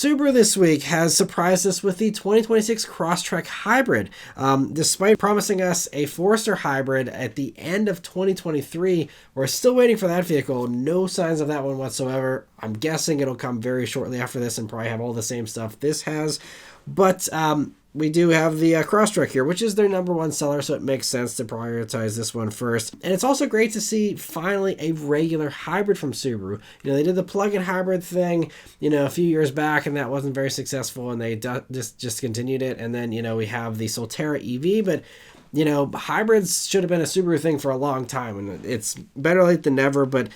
Subaru this week has surprised us with the 2026 Crosstrek Hybrid. Despite promising us a Forester Hybrid at the end of 2023, we're still waiting for that vehicle. No signs of that one whatsoever. I'm guessing it'll come very shortly after this and probably have all the same stuff this has. But we do have the Crosstrek here, which is their #1 seller, so it makes sense to prioritize this one first. And it's also great to see finally a regular hybrid from Subaru. You know, they did the plug-in hybrid thing, a few years back, and that wasn't very successful, and they just discontinued it. And then, we have the Solterra EV, but hybrids should have been a Subaru thing for a long time, and it's better late than never, but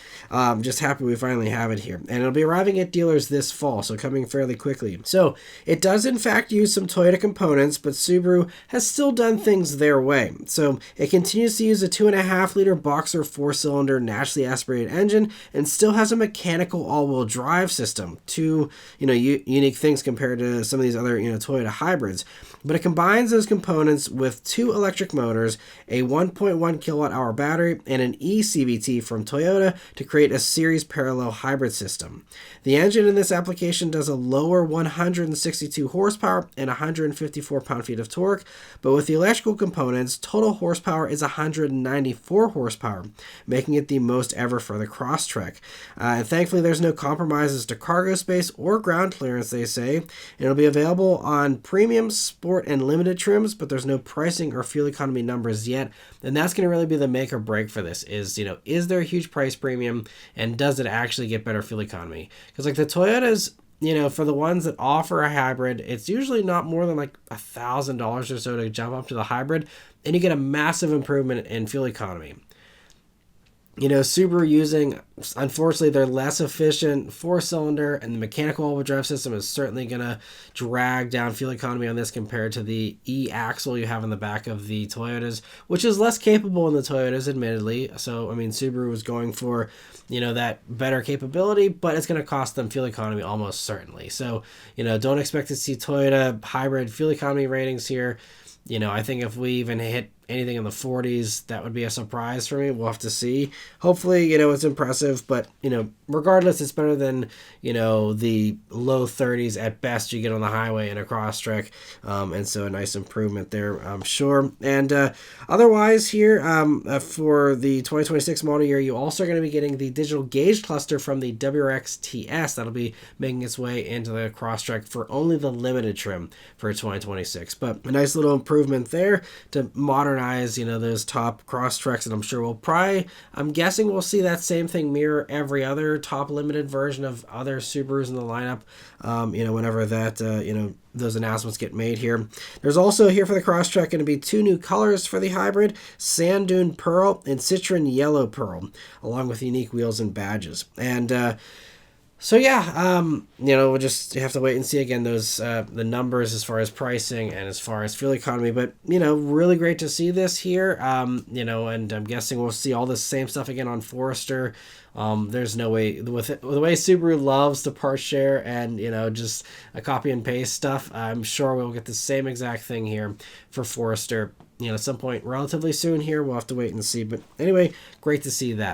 just happy we finally have it here. And it'll be arriving at dealers this fall, so coming fairly quickly. So it does in fact use some Toyota components, but Subaru has still done things their way. So it continues to use a 2.5-liter Boxer 4-cylinder naturally aspirated engine and still has a mechanical all-wheel drive system. Two, unique things compared to some of these other, Toyota hybrids. But it combines those components with two electric motors, a 1.1 kilowatt-hour battery, and an eCVT from Toyota to create a series parallel hybrid system. The engine in this application does a lower 162 horsepower and 154 pound-feet of torque, but with the electrical components, total horsepower is 194 horsepower, making it the most ever for the Crosstrek. And thankfully, there's no compromises to cargo space or ground clearance, they say. And it'll be available on premium, sport, and limited trims, but there's no pricing or fuel economy numbers yet, and that's going to really be the make or break for this. Is is there a huge price premium, and does it actually get better fuel economy? Because like the Toyotas, for the ones that offer a hybrid, it's usually not more than like $1,000 or so to jump up to the hybrid, and you get a massive improvement in fuel economy. Subaru using, unfortunately, their less efficient 4-cylinder, and the mechanical all-wheel drive system is certainly going to drag down fuel economy on this compared to the E-axle you have in the back of the Toyotas, which is less capable in the Toyotas, admittedly. So, Subaru was going for, that better capability, but it's going to cost them fuel economy almost certainly. So, don't expect to see Toyota hybrid fuel economy ratings here. I think if we even hit anything in the 40s, that would be a surprise for me. We'll have to see. Hopefully, it's impressive, but, regardless, it's better than, the low 30s at best you get on the highway in a Crosstrek. And so a nice improvement there, I'm sure. And otherwise here, for the 2026 model year, you also are going to be getting the digital gauge cluster from the WRX TS. That'll be making its way into the Crosstrek for only the limited trim for 2026. But a nice little improvement there to modernize, those top Crosstreks, and I'm sure I'm guessing we'll see that same thing mirror every other top limited version of other Subarus in the lineup, whenever that, those announcements get made here. There's also here for the Crosstrek going to be two new colors for the hybrid, Sand Dune Pearl and Citron Yellow Pearl, along with unique wheels and badges. And so yeah, we'll just have to wait and see again those the numbers as far as pricing and as far as fuel economy. But really great to see this here. And I'm guessing we'll see all the same stuff again on Forester. There's no way with the way Subaru loves to part share and just a copy and paste stuff. I'm sure we'll get the same exact thing here for Forester. At some point relatively soon here. We'll have to wait and see. But anyway, great to see that.